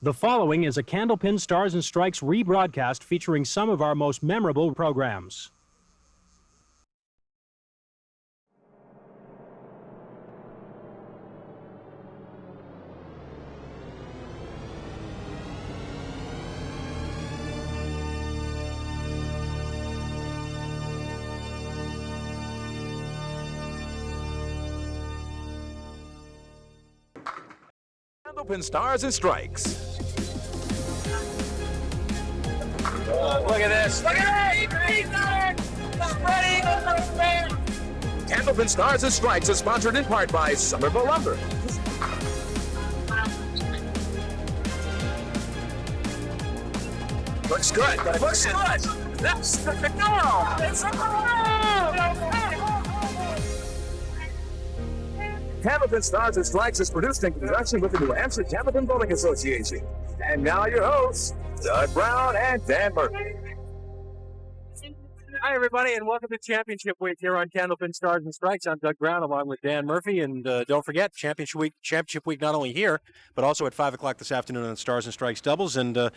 The following is a Candlepin Stars and Strikes rebroadcast featuring some of our most memorable programs. Candlepin Stars and Strikes. Look at this. Look at it! Spreading over man. Candlepin Stars and Strikes is sponsored in part by Somerville Lumber. Looks good. Looks good. That's the phenomenal. It's a Candlepin Stars and Strikes is produced in conjunction with the New Hampshire Candlepin Bowling Association. And now your hosts, Doug Brown and Dan Murphy. Hi, everybody, and welcome to Championship Week here on Candlepin Stars and Strikes. I'm Doug Brown, along with Dan Murphy, and don't forget, Championship Week not only here, but also at 5 o'clock this afternoon on Stars and Strikes Doubles. And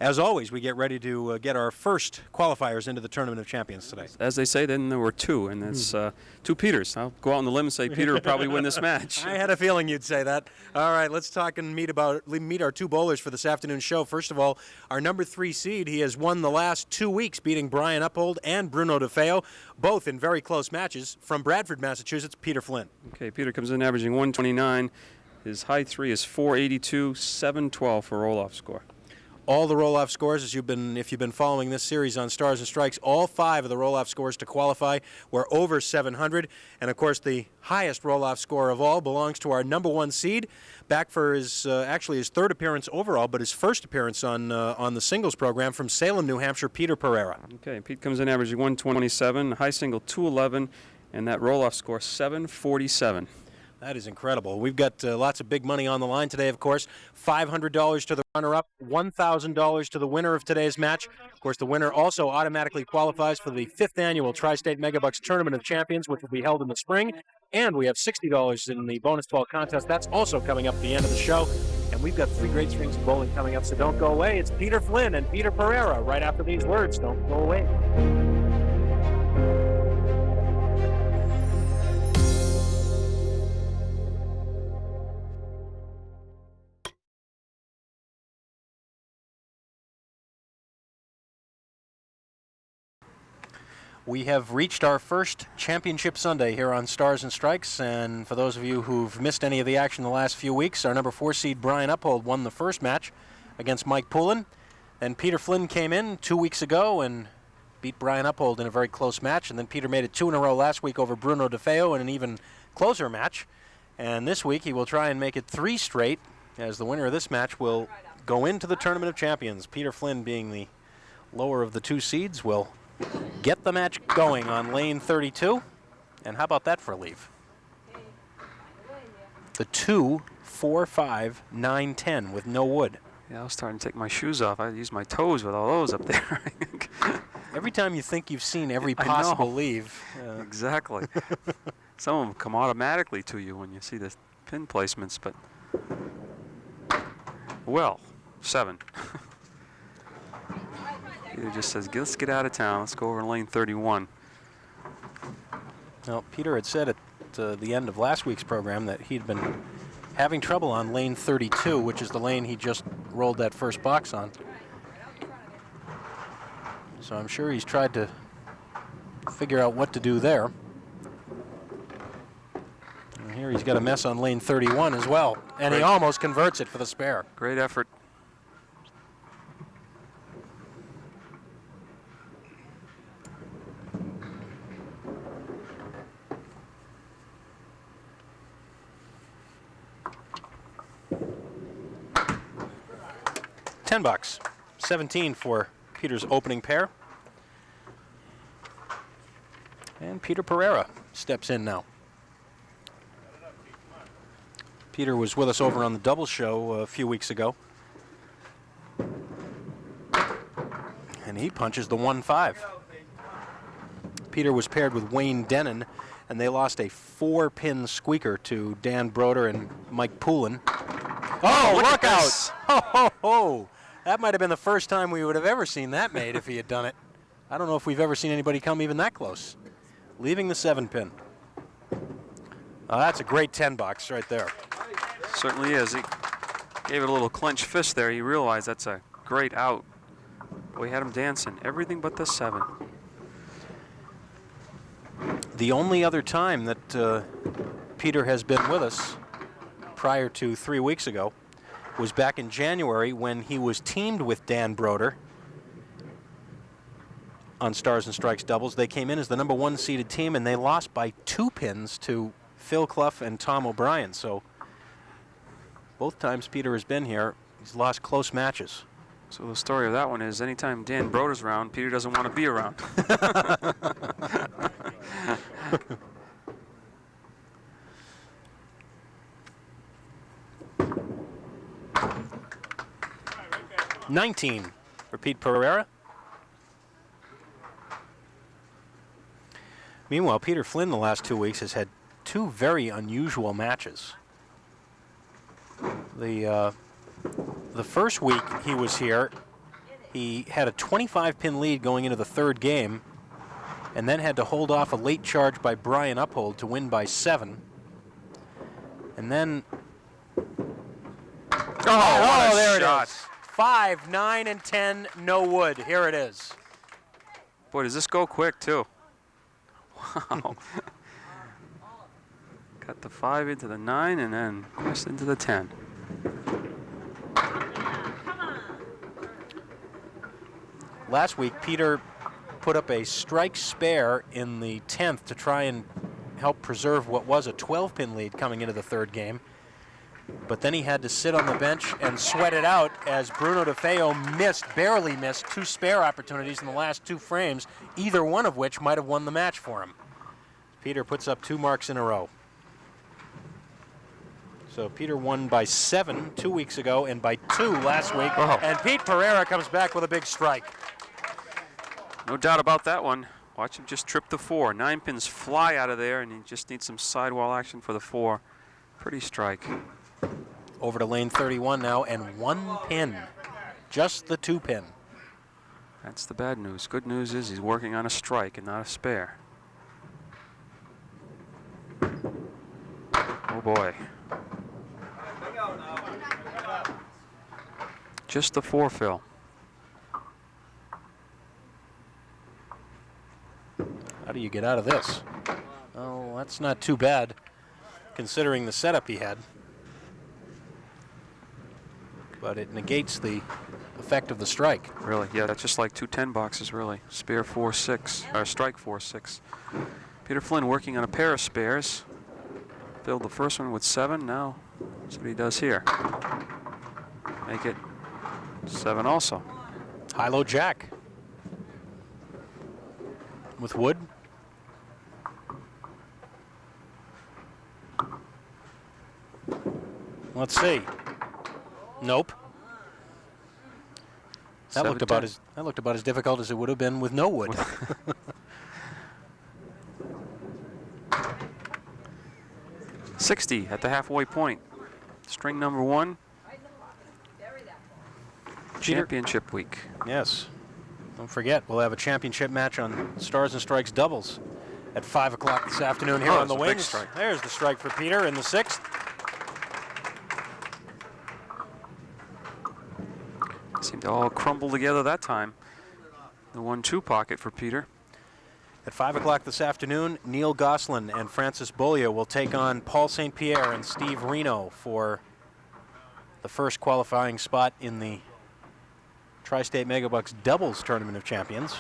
as always, we get ready to get our first qualifiers into the Tournament of Champions today. As they say, then there were two, and it's two Peters. I'll go out on the limb and say Peter will probably win this match. I had a feeling you'd say that. All right, let's talk and meet our two bowlers for this afternoon's show. First of all, our number 3 seed. He has won the last 2 weeks, beating Brian Uphold and Bruno DeFeo, both in very close matches. From Bradford, Massachusetts, Peter Flynn. Okay, Peter comes in averaging 129. His high 3 is 482, 712 for roll-off score. All the roll-off scores, if you've been following this series on Stars and Strikes, all 5 of the roll-off scores to qualify were over 700. And, of course, the highest roll-off score of all belongs to our number 1 seed, back for his actually his 3rd appearance overall, but his first appearance on the singles program from Salem, New Hampshire, Peter Pereira. Okay, Pete comes in averaging 127, high single 211, and that roll-off score 747. That is incredible. We've got lots of big money on the line today, of course. $500 to the runner-up, $1,000 to the winner of today's match. Of course, the winner also automatically qualifies for the 5th annual Tri-State Megabucks Tournament of Champions, which will be held in the spring. And we have $60 in the bonus ball contest. That's also coming up at the end of the show. And we've got 3 great strings of bowling coming up, so don't go away. It's Peter Flynn and Peter Pereira right after these words. Don't go away. We have reached our first Championship Sunday here on Stars and Strikes, and for those of you who've missed any of the action the last few weeks, our number 4 seed Brian Uphold won the first match against Mike Poulin. Then Peter Flynn came in 2 weeks ago and beat Brian Uphold in a very close match, and then Peter made it 2 in a row last week over Bruno DeFeo in an even closer match. And this week he will try and make it 3 straight, as the winner of this match will go into the Tournament of Champions. Peter Flynn, being the lower of the 2 seeds, will get the match going on lane 32. And how about that for a leave? The 2, 4, 5, 9, 10 with no wood. Yeah, I was starting to take my shoes off. I used my toes with all those up there. Every time you think you've seen every possible leave. Exactly. Some of them come automatically to you when you see the pin placements, but well, 7. Peter just says, let's get out of town. Let's go over to lane 31. Well, Peter had said at the end of last week's program that he'd been having trouble on lane 32, which is the lane he just rolled that first box on. So I'm sure he's tried to figure out what to do there. And here he's got a mess on lane 31 as well, and he almost converts it for the spare. Great effort. $10, 17 for Peter's opening pair. And Peter Pereira steps in now. Peter was with us over on the double show a few weeks ago. And he punches the 1-5. Peter was paired with Wayne Denon, and they lost a 4-pin squeaker to Dan Broder and Mike Poulin. Oh, look at look out! this. Ho, ho, ho! That might have been the first time we would have ever seen that made if he had done it. I don't know if we've ever seen anybody come even that close. Leaving the 7-pin. Oh, that's a great 10 box right there. Certainly is. He gave it a little clenched fist there. He realized that's a great out. We had him dancing. Everything but the 7. The only other time that Peter has been with us prior to 3 weeks ago was back in January when he was teamed with Dan Broder on Stars and Strikes doubles. They came in as the number 1 seeded team, and they lost by 2 pins to Phil Clough and Tom O'Brien. So both times Peter has been here, he's lost close matches. So the story of that one is anytime Dan Broder's around, Peter doesn't want to be around. 19 for Pete Pereira. Meanwhile, Peter Flynn the last 2 weeks has had 2 very unusual matches. The first week he was here, he had a 25-pin lead going into the 3rd game, and then had to hold off a late charge by Brian Uphold to win by 7. And then, Oh, there shot. it is. 5, 9, and 10, no wood. Here it is. Boy, does this go quick, too. Wow. Got the 5 into the 9 and then just into the 10. Last week, Peter put up a strike spare in the 10th to try and help preserve what was a 12-pin lead coming into the 3rd game. But then he had to sit on the bench and sweat it out as Bruno DeFeo barely missed 2 spare opportunities in the last 2 frames, either one of which might have won the match for him. Peter puts up 2 marks in a row. So Peter won by 7 2 weeks ago and by 2 last week. Oh. And Pete Pereira comes back with a big strike. No doubt about that one. Watch him just trip the 4. 9 pins fly out of there, and he just needs some sidewall action for the 4. Pretty strike. Over to lane 31 now, and 1 pin. Just the 2 pin. That's the bad news. Good news is he's working on a strike and not a spare. Oh boy. Just the 4, Phil. How do you get out of this? Oh, that's not too bad, considering the setup he had. But it negates the effect of the strike. Really, yeah, that's just like 2 10 boxes, really. Spare 4-6, or strike 4-6. Peter Flynn working on a pair of spares. Filled the first one with 7. Now, that's what he does here. Make it 7 also. High-low jack. With wood. Let's see. Nope. That looked about as difficult as it would have been with no wood. 60 at the halfway point. String number 1. Championship week. Yes. Don't forget, we'll have a championship match on Stars and Strikes doubles at 5 o'clock this afternoon here on the there's a big wings. strike. There's the strike for Peter in the 6th. Seemed to all crumble together that time. The 1-2 pocket for Peter. At 5 o'clock this afternoon, Neil Goslin and Francis Bolia will take on Paul St. Pierre and Steve Reno for the first qualifying spot in the Tri-State Megabucks Doubles Tournament of Champions.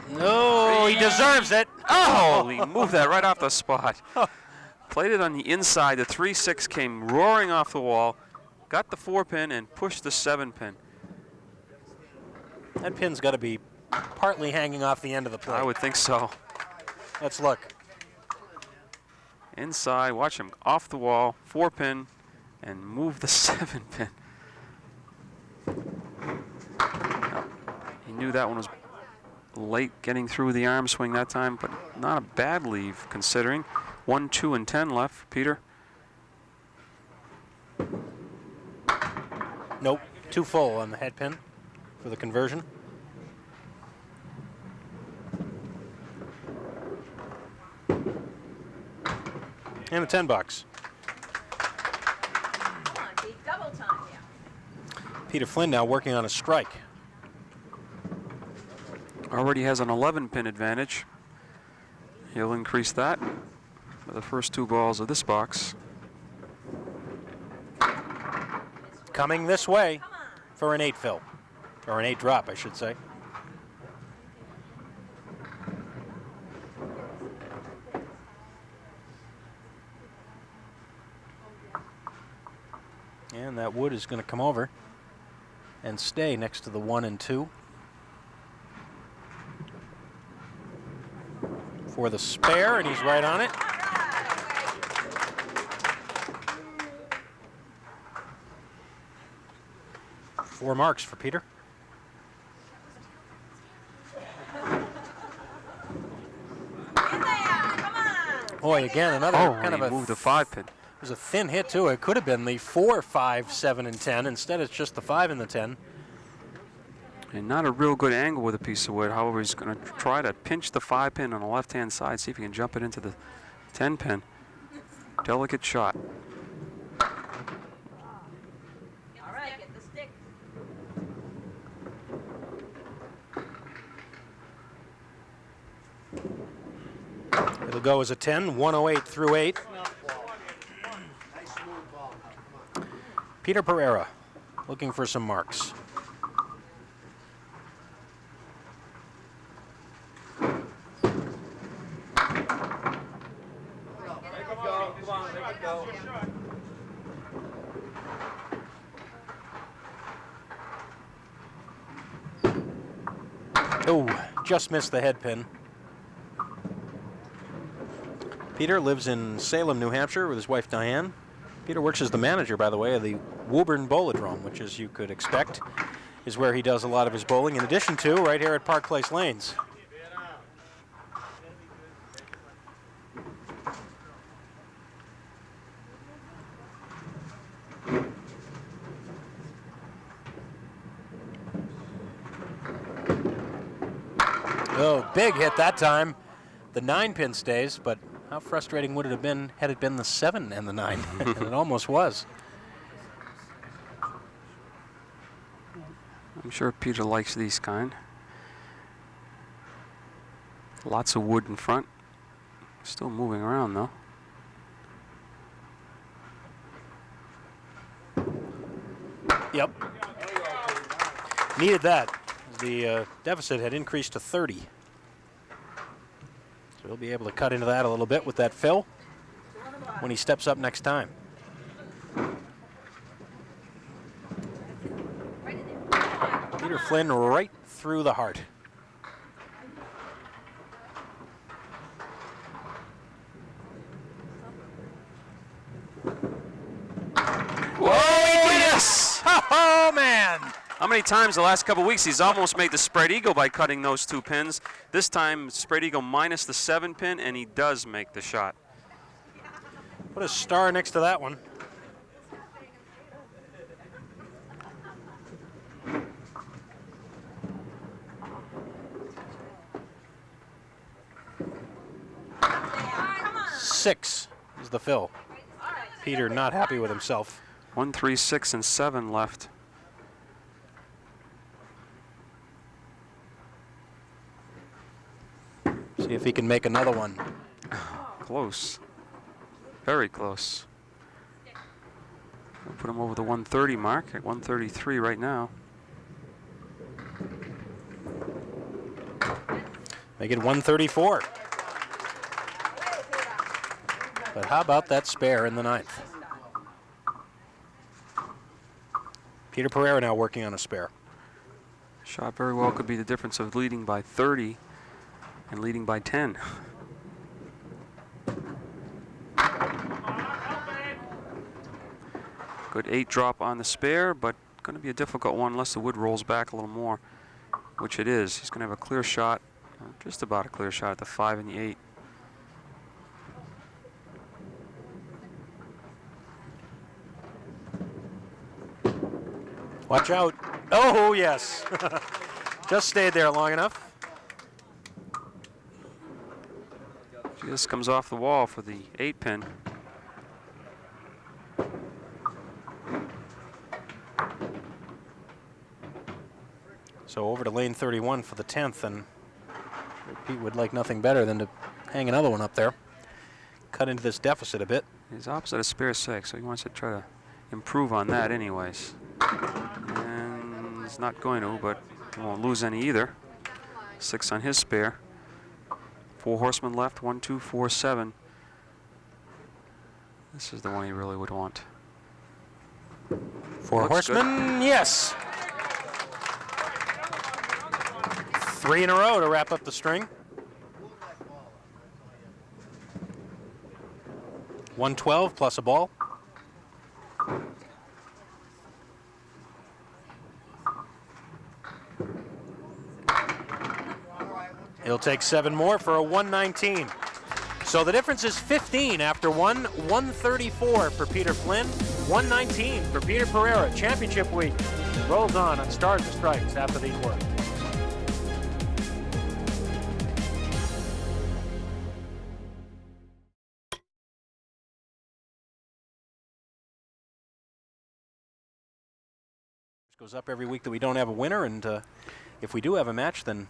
No, he deserves it. Oh, he moved that right off the spot. Played it on the inside. The 3-6 came roaring off the wall. Got the 4-pin and pushed the 7-pin. That pin's got to be partly hanging off the end of the plate. I would think so. Let's look. Inside, watch him off the wall, 4-pin, and move the 7-pin. He knew that one was late getting through the arm swing that time, but not a bad leave considering. 1, 2, and 10 left for Peter. Nope, too full on the head pin for the conversion. And the 10 bucks. Come on, Pete, double time here. Peter Flynn now working on a strike. Already has an 11-pin advantage. He'll increase that with the first 2 balls of this box. Coming this way for an 8 fill, or an 8 drop, I should say. And that wood is going to come over and stay next to the 1 and 2 for the spare, and he's right on it. 4 marks for Peter. Boy, again, another kind of a moved the 5-pin. It was a thin hit too. It could have been the 4, 5, 7, and 10. Instead, it's just the 5 and the 10. And not a real good angle with a piece of wood. However, he's going to try to pinch the 5-pin on the left-hand side, see if he can jump it into the 10-pin. Delicate shot. All right, get the stick. It'll go as a 10, 108 through 8. Peter Pereira looking for some marks. Oh, just missed the head pin. Peter lives in Salem, New Hampshire with his wife Diane. Peter works as the manager, by the way, of the Woburn Bowlodrome, which, as you could expect, is where he does a lot of his bowling, in addition to right here at Park Place Lanes. Oh, big hit that time. The 9-pin stays, but how frustrating would it have been had it been the 7 and the 9? And it almost was. I'm sure Peter likes these kind. Lots of wood in front. Still moving around though. Yep. Needed that. The deficit had increased to 30. So he'll be able to cut into that a little bit with that fill when he steps up next time. Peter Flynn right through the heart. Whoa, yes! Oh, man! How many times the last couple weeks he's almost made the spread eagle by cutting those 2 pins. This time spread eagle minus the 7-pin, and he does make the shot. Put a star next to that one. Six is the fill. Peter not happy with himself. 1, 3, 6, and 7 left. See if he can make another one. Close. Very close. We'll put him over the 130 mark at 133 right now. Make it 134. But how about that spare in the 9th? Peter Pereira now working on a spare. Shot very well could be the difference of leading by 30 and leading by 10. Good 8 drop on the spare, but going to be a difficult one unless the wood rolls back a little more, which it is. He's going to have a clear shot, just about a clear shot at the 5 and the 8. Watch out. Oh, yes. Just stayed there long enough. Just comes off the wall for the 8-pin. So over to lane 31 for the 10th, and Pete would like nothing better than to hang another one up there. Cut into this deficit a bit. He's opposite of spare 6, so he wants to try to improve on that anyways. And he's not going to, but he won't lose any either. 6 on his spare. 4 horsemen left, 1, 2, 4, 7. This is the one he really would want. 4 Looks horsemen, good. yes. 3 in a row to wrap up the string. 112 plus a ball. He'll take 7 more for a 119. So the difference is 15 after 134 for Peter Flynn, 119 for Peter Pereira. Championship week rolls on Stars and Strikes after these words. Goes up every week that we don't have a winner, and if we do have a match, then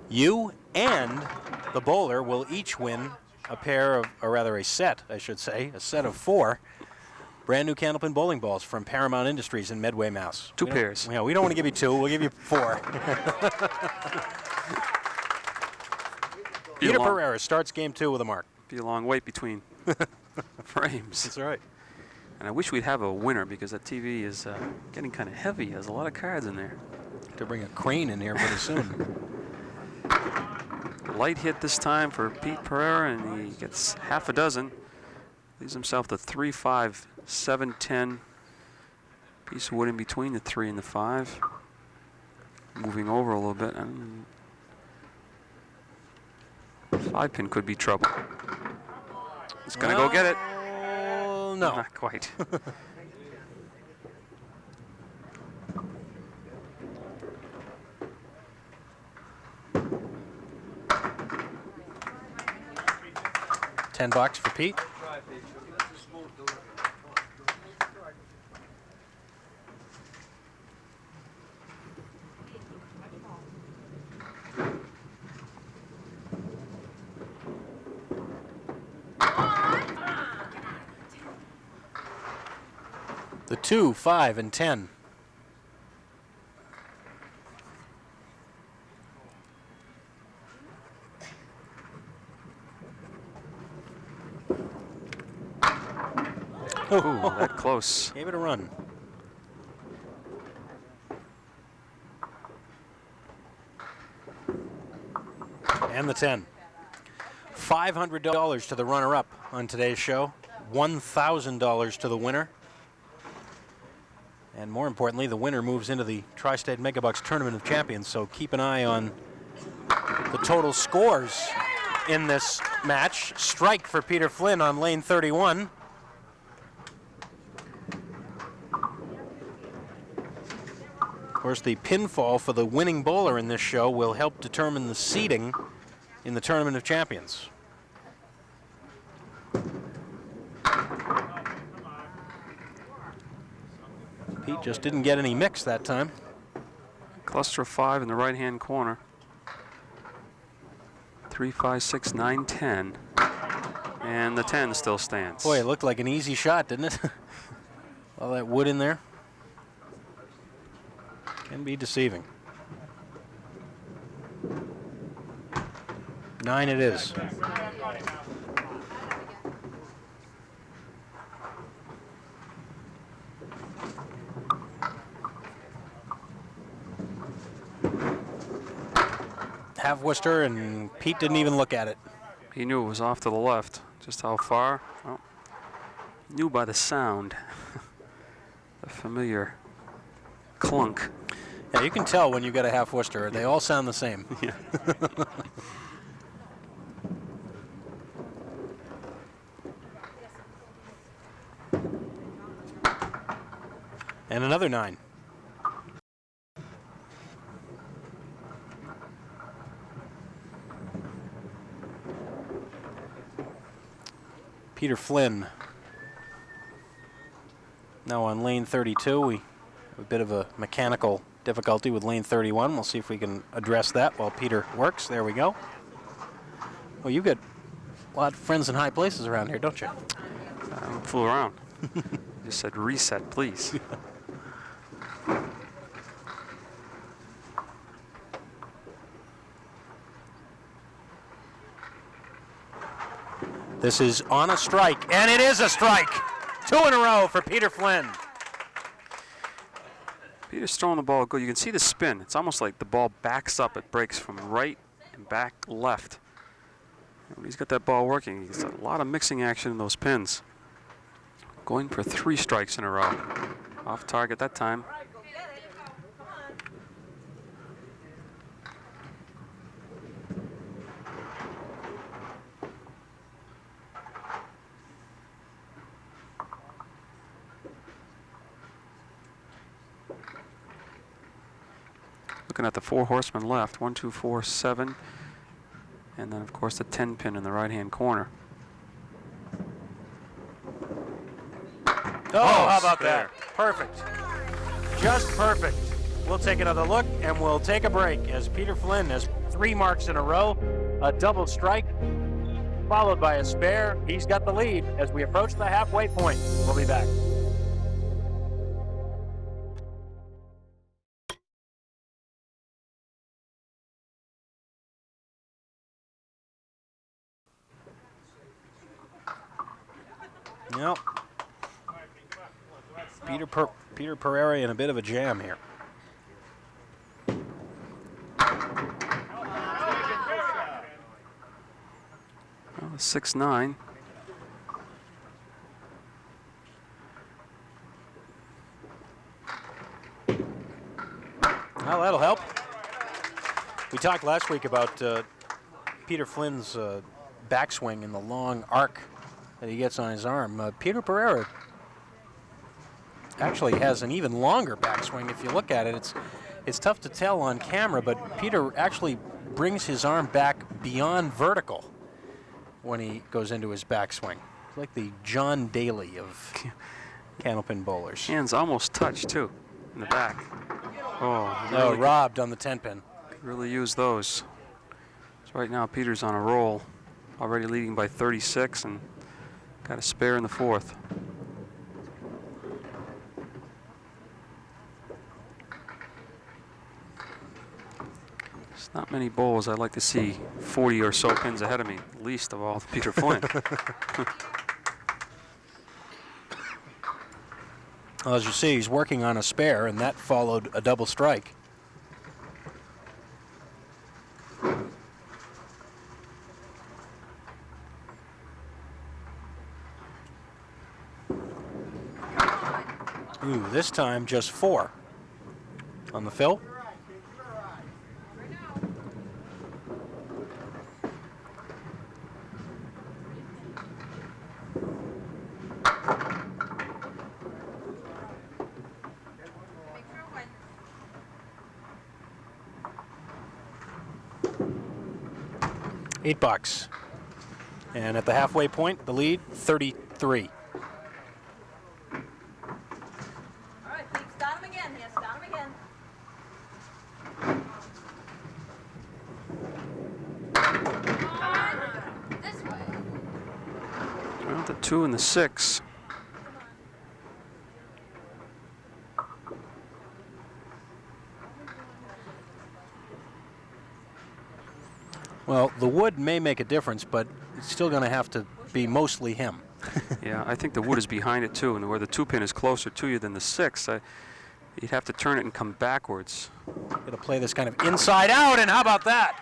you and the bowler will each win a pair of, or rather a set, I should say, a set of 4 brand new Candlepin bowling balls from Paramount Industries in Medway, Mass. 2 pairs. Yeah, we don't want to give you 2, we'll give you 4. Peter Pereira starts game 2 with a mark. Be a long wait between frames. That's all right. And I wish we'd have a winner because that TV is getting kind of heavy. There's a lot of cards in there. To bring a crane in here pretty soon. Light hit this time for Pete Pereira, and he gets half a dozen. Leaves himself the 3, 5, 7, 10. Piece of wood in between the 3 and the 5. Moving over a little bit. 5-pin could be trouble. He's going to go get it. No. Not quite. $10 for Pete. The 2, 5, and 10. Ooh, that close. Gave it a run. And the 10. $500 to the runner-up on today's show. $1,000 to the winner. And more importantly, the winner moves into the Tri-State Megabucks Tournament of Champions, so keep an eye on the total scores in this match. Strike for Peter Flynn on lane 31. Of course, the pinfall for the winning bowler in this show will help determine the seeding in the Tournament of Champions. Pete just didn't get any mix that time. Cluster of 5 in the right-hand corner. 3, 5, 6, 9, 10. And the 10 still stands. Boy, it looked like an easy shot, didn't it? All that wood in there. Can be deceiving. 9 it is. Half Worcester, and Pete didn't even look at it. He knew it was off to the left. Just how far? Well, knew by the sound. The familiar clunk. Yeah, you can tell when you get a half Worcester. They all sound the same. Yeah. And another 9. Peter Flynn. Now on lane 32, we have a bit of a mechanical difficulty with lane 31. We'll see if we can address that while Peter works. There we go. Well, you've got a lot of friends in high places around here, don't you? I don't fool around. Just said reset, please. This is on a strike, and it is a strike. 2 in a row for Peter Flynn. Peter's throwing the ball good. You can see the spin. It's almost like the ball backs up. It breaks from right and back left. And when he's got that ball working, he's got a lot of mixing action in those pins. Going for 3 strikes in a row. Off target that time. Looking at the 4 horsemen left, 1, 2, 4, 7, and then of course the 10 pin in the right-hand corner. Oh, how about that? Perfect. Just perfect. We'll take another look, and we'll take a break as Peter Flynn has 3 marks in a row, a double strike, followed by a spare. He's got the lead as we approach the halfway point. We'll be back. Yep. Peter Pereira in a bit of a jam here. Well, 6-9. Well, that'll help. We talked last week about Peter Flynn's backswing and the long arc that he gets on his arm. Peter Pereira actually has an even longer backswing. If you look at it, it's tough to tell on camera, but Peter actually brings his arm back beyond vertical when he goes into his backswing. It's like the John Daly of Candlepin bowlers. Hands almost touch too in the back. Oh, No, really robbed on the 10 pin. could really use those. So right now Peter's on a roll, already leading by 36 and got a spare in the 4th. There's not many bowls I'd like to see 40 or so pins ahead of me, least of all Peter Flynn. Well, as you see, he's working on a spare, and that followed a double strike. Ooh, this time just 4 on the fill. $8. And at the halfway point, the lead, 33. All right, Pete, start him again here. Start him again. This way. Well, the 2 and the 6. Well, the wood may make a difference, but it's still going to have to be mostly him. Yeah, I think the wood is behind it too, and where the 2 pin is closer to you than the 6, you'd have to turn it and come backwards. Going to play this kind of inside out, and how about that?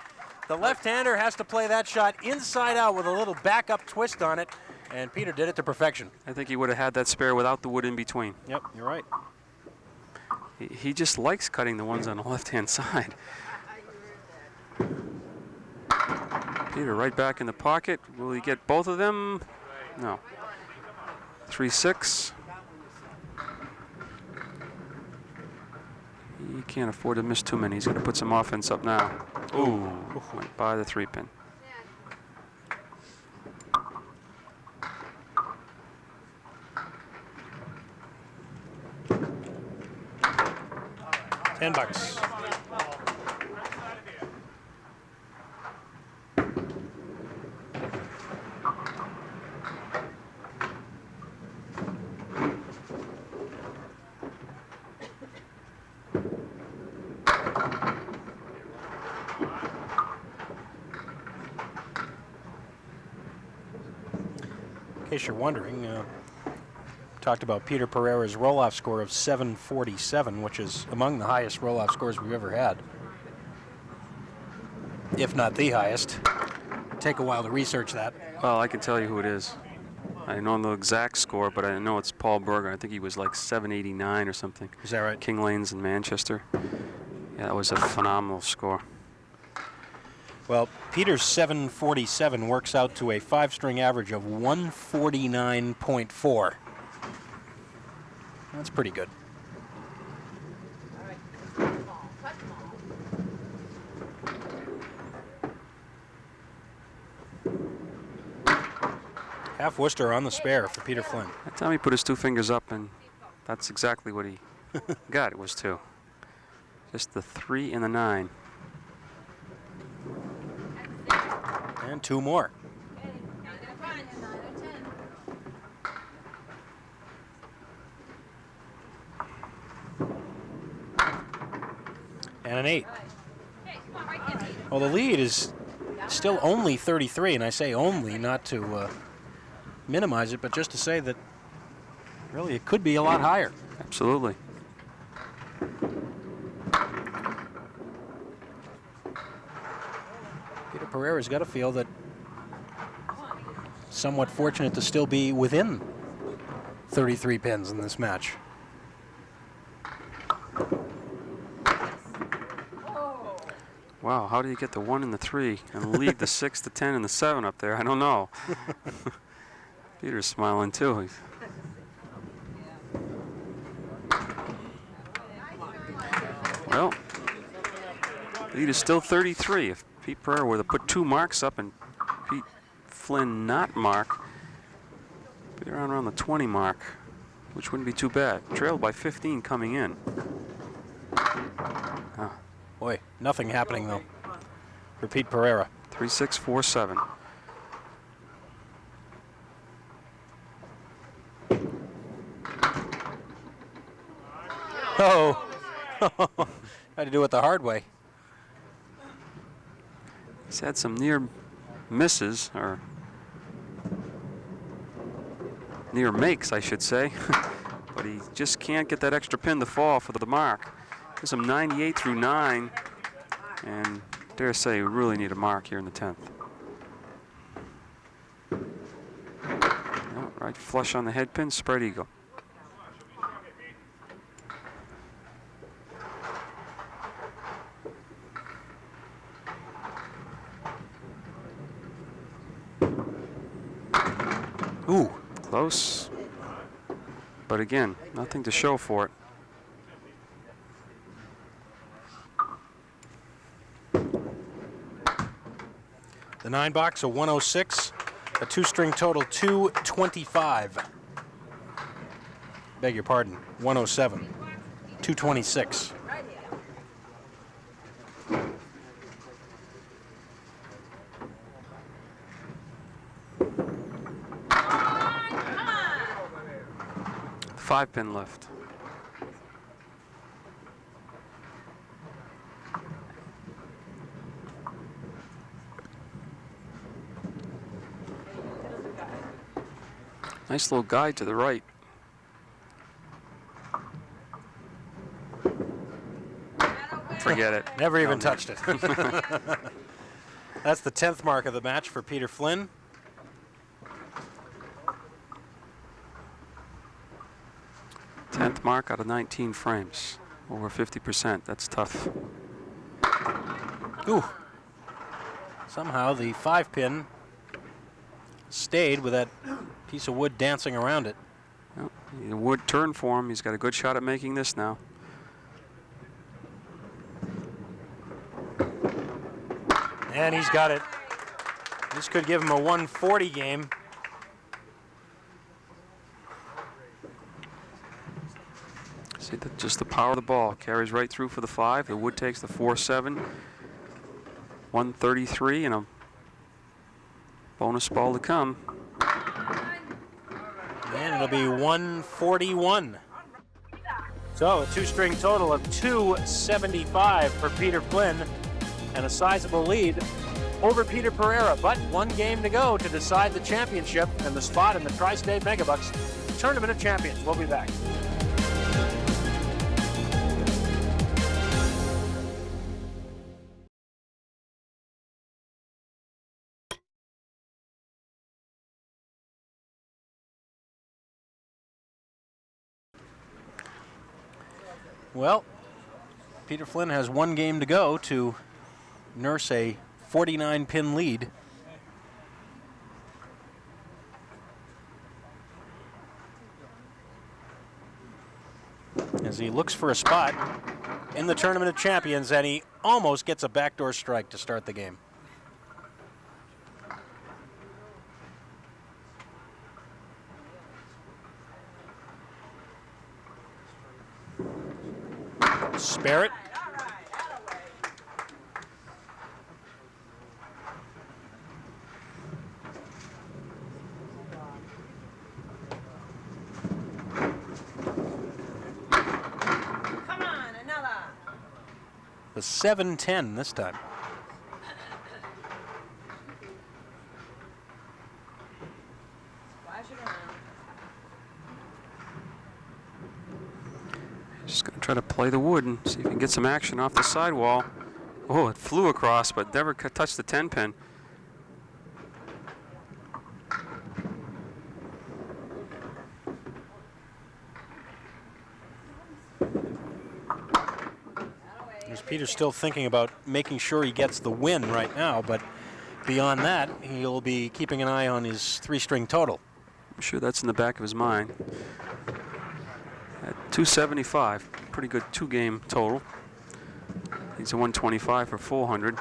The left-hander has to play that shot inside out with a little backup twist on it, and Peter did it to perfection. I think he would have had that spare without the wood in between. Yep, you're right. He just likes cutting the ones on the left-hand side. Peter right back in the pocket. Will he get both of them? No. 3-6. He can't afford to miss too many. He's going to put some offense up now. Ooh, went by the 3 pin. $10. In case you're wondering, talked about Peter Pereira's roll-off score of 747, which is among the highest roll-off scores we've ever had, if not the highest. Take a while to research that. Well, I can tell you who it is. I don't know the exact score, but I know it's Paul Berger. I think he was like 789 or something. Is that right? King Lanes in Manchester. Yeah, that was a phenomenal score. Well, Peter's 747 works out to a 5-string average of 149.4. That's pretty good. All right. Touch them all. Touch them all. Half Worcester on the spare for Peter Flynn. That time he put his 2 fingers up, and that's exactly what he got. It was 2. Just the 3 and the 9. And 2 more. Okay. Now you're gonna find your 9 or 10. And an 8. Hey, come on, right here. Well, the lead is still only 33, and I say only not to minimize it, but just to say that really it could be a lot higher. Absolutely. Peter Pereira's got to feel that somewhat fortunate to still be within 33 pins in this match. Wow, how do you get the 1 and the 3 and leave the 6, the 10, and the 7 up there? I don't know. Peter's smiling too. Well, lead is still 33. If Pete Pereira were to put 2 marks up and Pete Flynn not mark, be around the 20 mark, which wouldn't be too bad. Trailed by 15 coming in. Boy, nothing happening though for Pete Pereira. 3-6, 4-7. Oh, had to do it the hard way. He's had some near misses, or near makes, I should say, but he just can't get that extra pin to fall for the mark. There's some 98 through 9, and dare say we really need a mark here in the 10th. Oh, right flush on the head pin, spread eagle. Ooh. Close, but again, nothing to show for it. The 9 box, a 106, a 2-string total 225. Beg your pardon, 107, 226. Right here. 5-pin left. Nice little guide to the right. Forget it. Never even touched it. That's the 10th mark of the match for Peter Flynn. Mark out of 19 frames, over 50%. That's tough. Ooh. Somehow the 5-pin stayed with that piece of wood dancing around it. Well, the wood turned for him. He's got a good shot at making this now. And he's got it. This could give him a 140 game. See, just the power of the ball carries right through for the 5. The wood takes the 4-7, 133, and a bonus ball to come. And it'll be 141. So a two-string total of 275 for Peter Flynn and a sizable lead over Peter Pereira. But one game to go to decide the championship and the spot in the Tri-State Megabucks Tournament of Champions. We'll be back. Well, Peter Flynn has one game to go to nurse a 49-pin lead. As he looks for a spot in the Tournament of Champions, and he almost gets a backdoor strike to start the game. Spare it. Come on, another. The 7-10 this time. Splash it around. Just going to try to play the wood and see if he can get some action off the sidewall. Oh, it flew across, but never touched the 10-pin. There's Peter still thinking about making sure he gets the win right now, but beyond that, he'll be keeping an eye on his three-string total. I'm sure that's in the back of his mind. At 275, pretty good two-game total. He's a 125 for 400.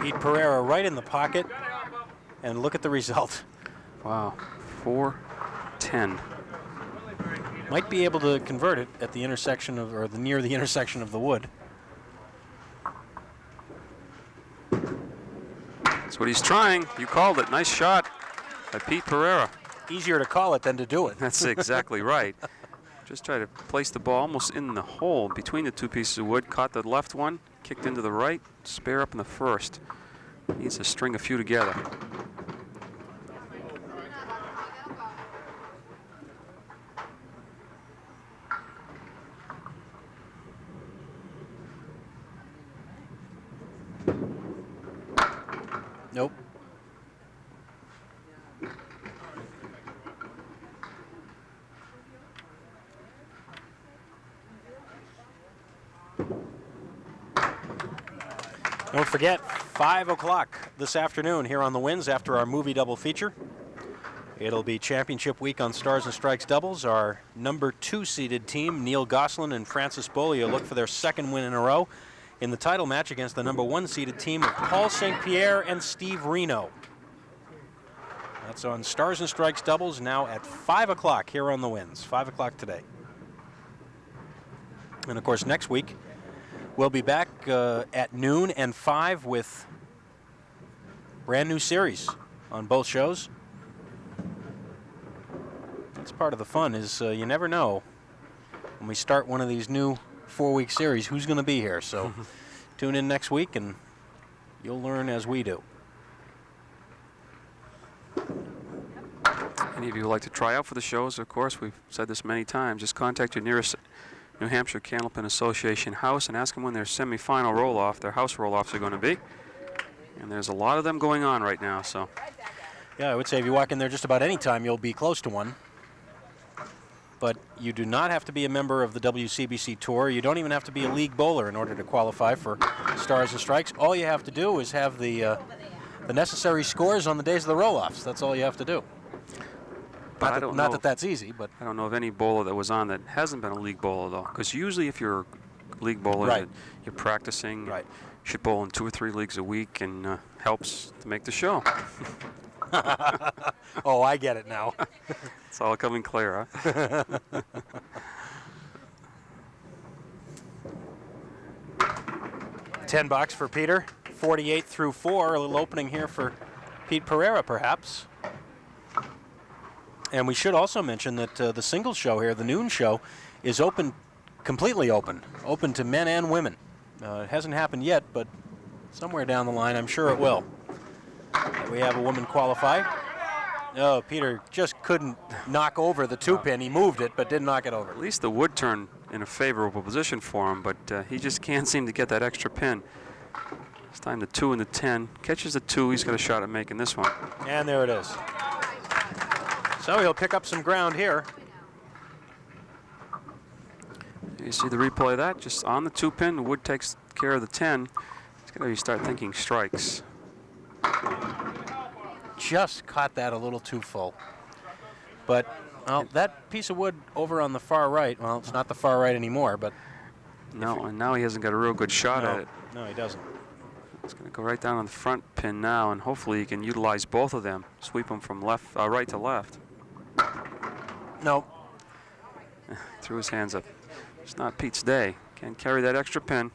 Pete Pereira right in the pocket, and look at the result. Wow, 410. Might be able to convert it at the intersection of, or near the intersection of the wood. That's what he's trying. You called it. Nice shot by Pete Pereira. Easier to call it than to do it. That's exactly right. Just try to place the ball almost in the hole between the two pieces of wood. Caught the left one, kicked into the right, spare up in the first. Needs to string a few together. Nope. Don't forget, 5 o'clock this afternoon here on the Winds after our movie double feature. It'll be championship week on Stars and Strikes doubles. Our number 2 seeded team, Neil Gosselin and Francis Bolio, look for their second win in a row in the title match against the number 1 seeded team of Paul St. Pierre and Steve Reno. That's on Stars and Strikes doubles now at 5 o'clock here on the Winds. 5 o'clock today. And of course, next week, we'll be back at noon and 5 with brand new series on both shows. That's part of the fun is you never know when we start one of these new 4-week series who's going to be here. So tune in next week and you'll learn as we do. Any of you would like to try out for the shows, of course, we've said this many times, just contact your nearest New Hampshire Candlepin Association house and ask them when their semifinal roll-off, their house roll-offs are going to be. And there's a lot of them going on right now, so. Yeah, I would say if you walk in there just about any time, you'll be close to one. But you do not have to be a member of the WCBC Tour. You don't even have to be a league bowler in order to qualify for Stars and Strikes. All you have to do is have the necessary scores on the days of the roll-offs. That's all you have to do. Not that that's easy, but I don't know of any bowler that was on that hasn't been a league bowler, though. Because usually if you're a league bowler, right, you're practicing, right, should bowl in 2 or 3 leagues a week and helps to make the show. Oh, I get it now. It's all coming clear, huh? $10 for Peter. 48 through 4. A little opening here for Pete Pereira, perhaps. And we should also mention that the singles show here, the noon show, is open, completely open to men and women. It hasn't happened yet, but somewhere down the line, I'm sure it will. We have a woman qualify. Oh, Peter just couldn't knock over the 2-pin. He moved it, but didn't knock it over. At least the wood turned in a favorable position for him, but he just can't seem to get that extra pin. This time the 2 and the 10. Catches the 2, he's got a shot at making this one. And there it is. So he'll pick up some ground here. You see the replay of that? Just on the 2-pin, the wood takes care of the 10. He's got to start thinking strikes. Just caught that a little too full. But well, that piece of wood over on the far right, well, it's not the far right anymore, but... No, and now he hasn't got a real good shot at it. No, he doesn't. It's going to go right down on the front pin now, and hopefully he can utilize both of them. Sweep them from right to left. No. Threw his hands up. It's not Pete's day. Can't carry that extra pin.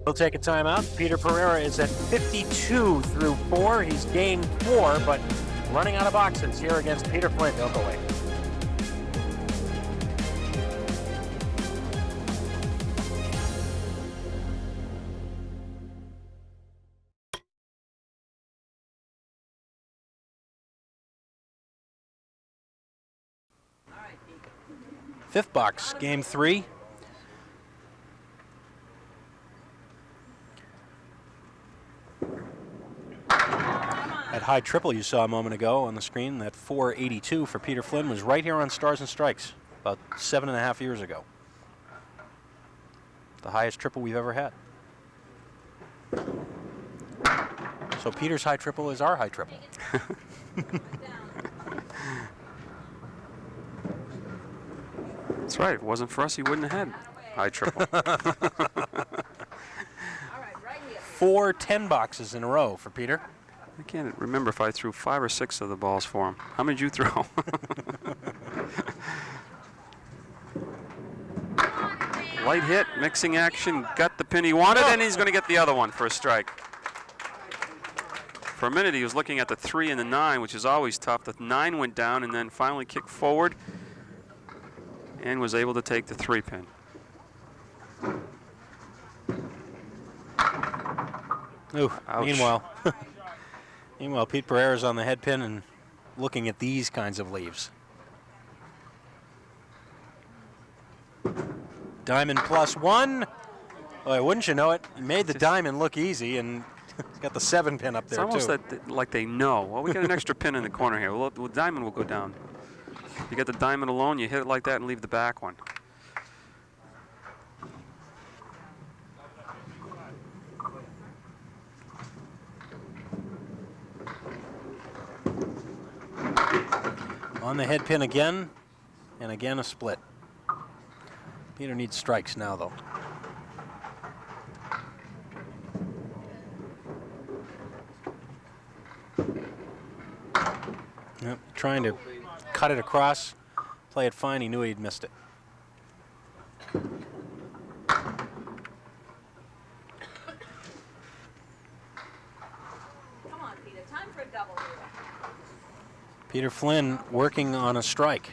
We'll take a timeout. Peter Pereira is at 52 through 4. He's gained 4, but running out of boxes here against Peter Flynn. Don't go away. Fifth box, game 3. That high triple you saw a moment ago on the screen, that 482 for Peter Flynn, was right here on Stars and Strikes about 7.5 years ago. The highest triple we've ever had. So Peter's high triple is our high triple. That's right. If it wasn't for us, he wouldn't have had high triple. 4 10 boxes in a row for Peter. I can't remember if I threw 5 or 6 of the balls for him. How many did you throw? Light hit, mixing action, got the pin he wanted, and he's going to get the other one for a strike. For a minute, he was looking at the 3 and the 9, which is always tough. The 9 went down and then finally kicked forward and was able to take the 3-pin. Ooh, Ouch. Meanwhile, Pete Pereira's on the head pin and looking at these kinds of leaves. Diamond +1. Boy, wouldn't you know it? He made the diamond look easy and got the 7 pin up there, It's almost too. like they know. Well, we got an extra pin in the corner here. Well, the diamond will go down. You get the diamond alone, you hit it like that and leave the back one. On the head pin again, and again a split. Peter needs strikes now, though. Yep, trying to cut it across, play it fine. He knew he'd missed it. Come on, Peter. Time for a double here. Peter Flynn working on a strike.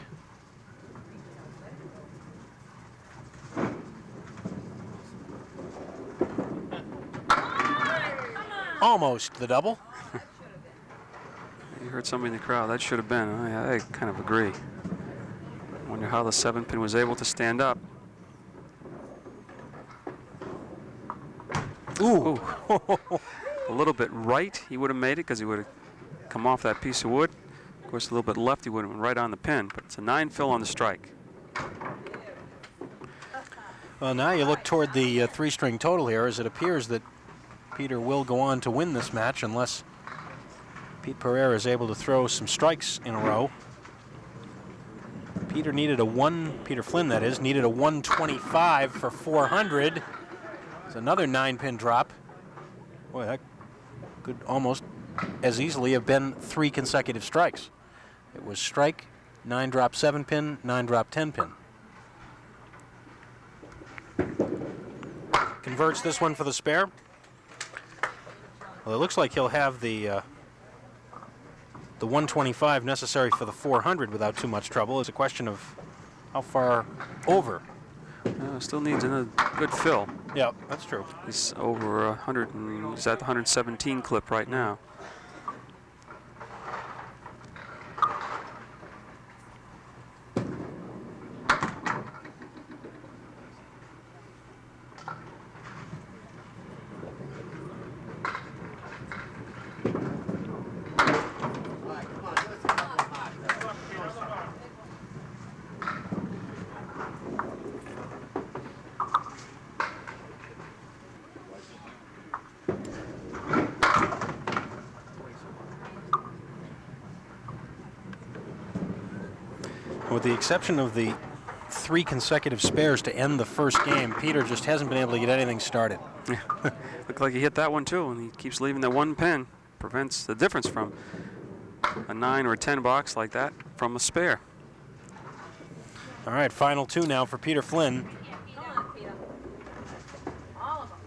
Almost the double. You heard somebody in the crowd. That should have been. I kind of agree. Wonder how the 7-pin was able to stand up. Ooh. A little bit right, he would have made it because he would have come off that piece of wood. Of course, a little bit left, he would have been right on the pin. But it's a 9 fill on the strike. Well, now you look toward the 3-string total here, as it appears that Peter will go on to win this match unless Pete Pereira is able to throw some strikes in a row. Peter Flynn that is, needed a 125 for 400. It's another 9-pin drop. Boy, that could almost as easily have been 3 consecutive strikes. It was strike, 9-drop 7-pin, 9-drop 10-pin. Converts this one for the spare. Well, it looks like he'll have the 125 necessary for the 400 without too much trouble. It's a question of how far over. Still needs a good fill. Yeah, that's true. He's over 100, and he's at the 117 clip right now. With the exception of the 3 consecutive spares to end the first game, Peter just hasn't been able to get anything started. Yeah. Looked like he hit that one too, and he keeps leaving that 1 pin. Prevents the difference from a 9 or a 10 box like that from a spare. All right, final 2 now for Peter Flynn. Come on, Peter. All of them.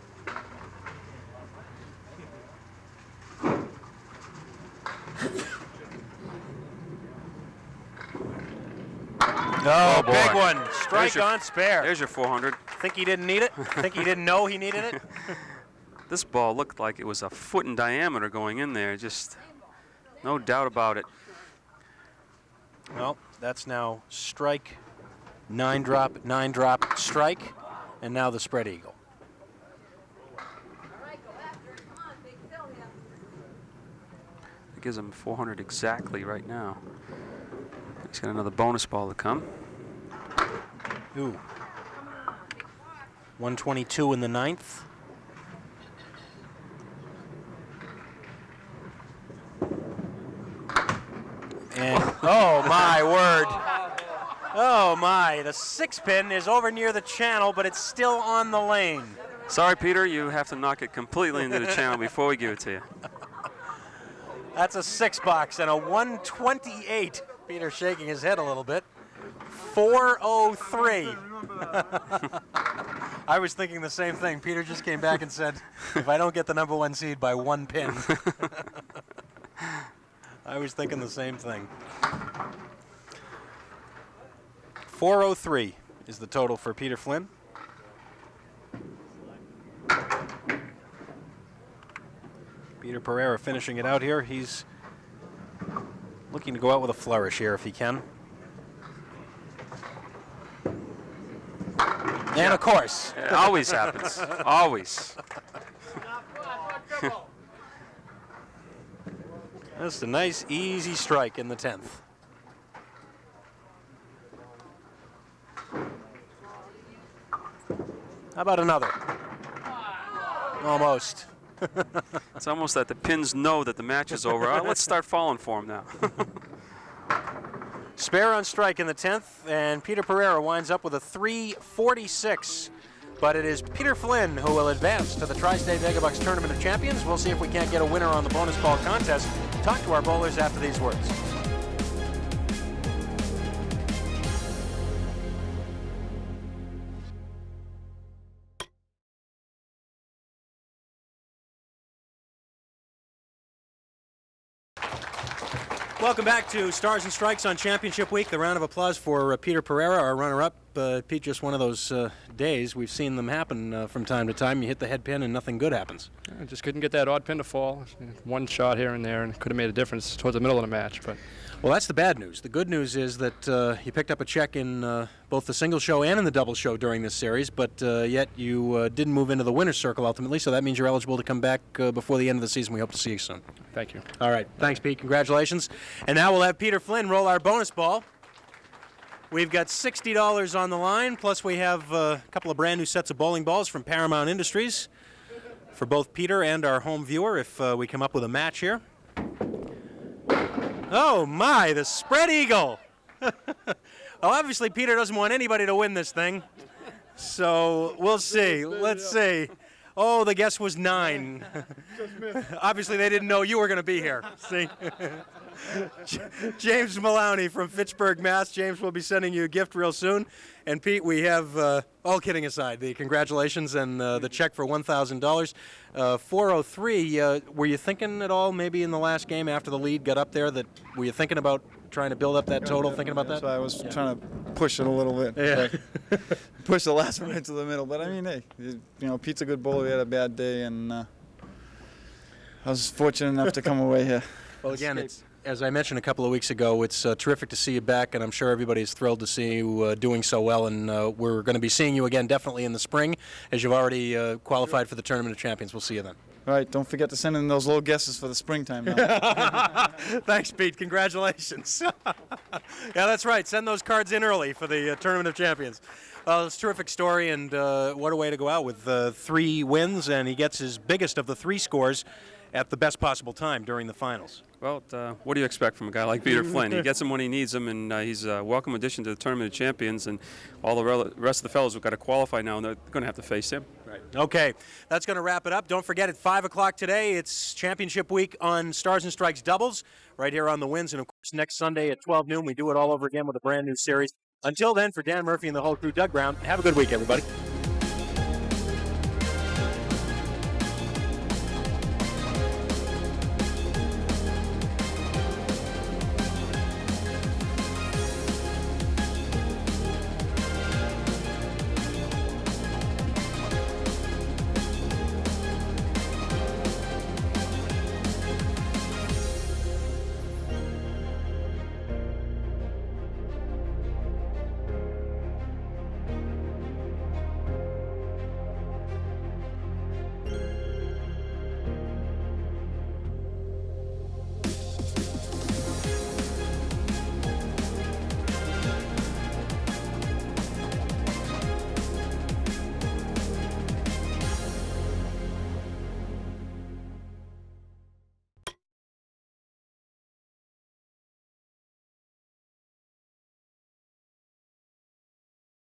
Oh, boy. big one. Strike on spare. There's your 400. Think he didn't need it? Think he didn't know he needed it? This ball looked like it was a foot in diameter going in there. Just no doubt about it. Well, that's now strike, 9-drop, 9-drop, strike, and now the spread eagle. All right, go after it. Come on, big fill here. It gives him 400 exactly right now. He's got another bonus ball to come. Ooh. 122 in the 9th. And, oh my word. Oh my, the 6-pin is over near the channel, but it's still on the lane. Sorry, Peter, you have to knock it completely into the channel before we give it to you. That's a 6-box and a 128. Peter shaking his head a little bit. 403. I was thinking the same thing. Peter just came back and said, if I don't get the number 1 seed by 1 pin. I was thinking the same thing. 403 is the total for Peter Flynn. Peter Pereira finishing it out here. He's looking to go out with a flourish here if he can. And of course. It always happens. Always. That's a nice, easy strike in the 10th. How about another? Almost. It's almost that the pins know that the match is over. Let's start falling for him now. Spare on strike in the 10th, and Peter Pereira winds up with a 346. But it is Peter Flynn who will advance to the Tri-State Megabucks Tournament of Champions. We'll see if we can't get a winner on the bonus ball contest. Talk to our bowlers after these words. Welcome back to Stars and Strikes on Championship Week. The round of applause for Peter Pereira, our runner-up. Pete, just one of those days. We've seen them happen from time to time. You hit the head pin and nothing good happens. I just couldn't get that odd pin to fall. One shot here and there, and it could have made a difference towards the middle of the match. But well, that's the bad news. The good news is that you picked up a check in both the single show and in the double show during this series, but yet you didn't move into the winner's circle ultimately, so that means you're eligible to come back before the end of the season. We hope to see you soon. thank you. All right. Thanks, Pete. Congratulations. And now we'll have Peter Flynn roll our bonus ball. We've got $60 on the line, plus we have a couple of brand new sets of bowling balls from Paramount Industries for both Peter and our home viewer if we come up with a match here. Oh my, the spread eagle. Well, obviously, Peter doesn't want anybody to win this thing. So we'll see. Let's see. Oh, the guess was 9. Obviously, they didn't know you were going to be here. See? James Maloney from Fitchburg, Mass. James will be sending you a gift real soon. And Pete, we have, all kidding aside, the congratulations and the check for $1,000. 403, were you thinking at all maybe in the last game after the lead got up there that were you thinking about trying to build up that total, thinking about that? So I was trying to push it a little bit. Yeah. Push the last one into the middle. But, I mean, hey, you know, Pete's a good bowler. We had a bad day, and I was fortunate enough to come away here. Well, again, it's, as I mentioned a couple of weeks ago, it's terrific to see you back, and I'm sure everybody's thrilled to see you doing so well. And we're going to be seeing you again definitely in the spring, as you've already qualified for the Tournament of Champions. We'll see you then. All right, don't forget to send in those low guesses for the springtime now. Thanks, Pete. Congratulations. Yeah, that's right. Send those cards in early for the Tournament of Champions. Well, it's a terrific story, and what a way to go out with 3 wins, and he gets his biggest of the 3 scores at the best possible time during the finals. Well, what do you expect from a guy like Peter Flynn? He gets him when he needs him, and he's a welcome addition to the Tournament of Champions, and all the rest of the fellows who've got to qualify now, and they're going to have to face him. Right. Okay, that's going to wrap it up. Don't forget, at 5 o'clock today, it's Championship Week on Stars and Strikes Doubles, right here on the Winds, and of course, next Sunday at 12 noon, we do it all over again with a brand new series. Until then, for Dan Murphy and the whole crew, Doug Brown, have a good week, everybody.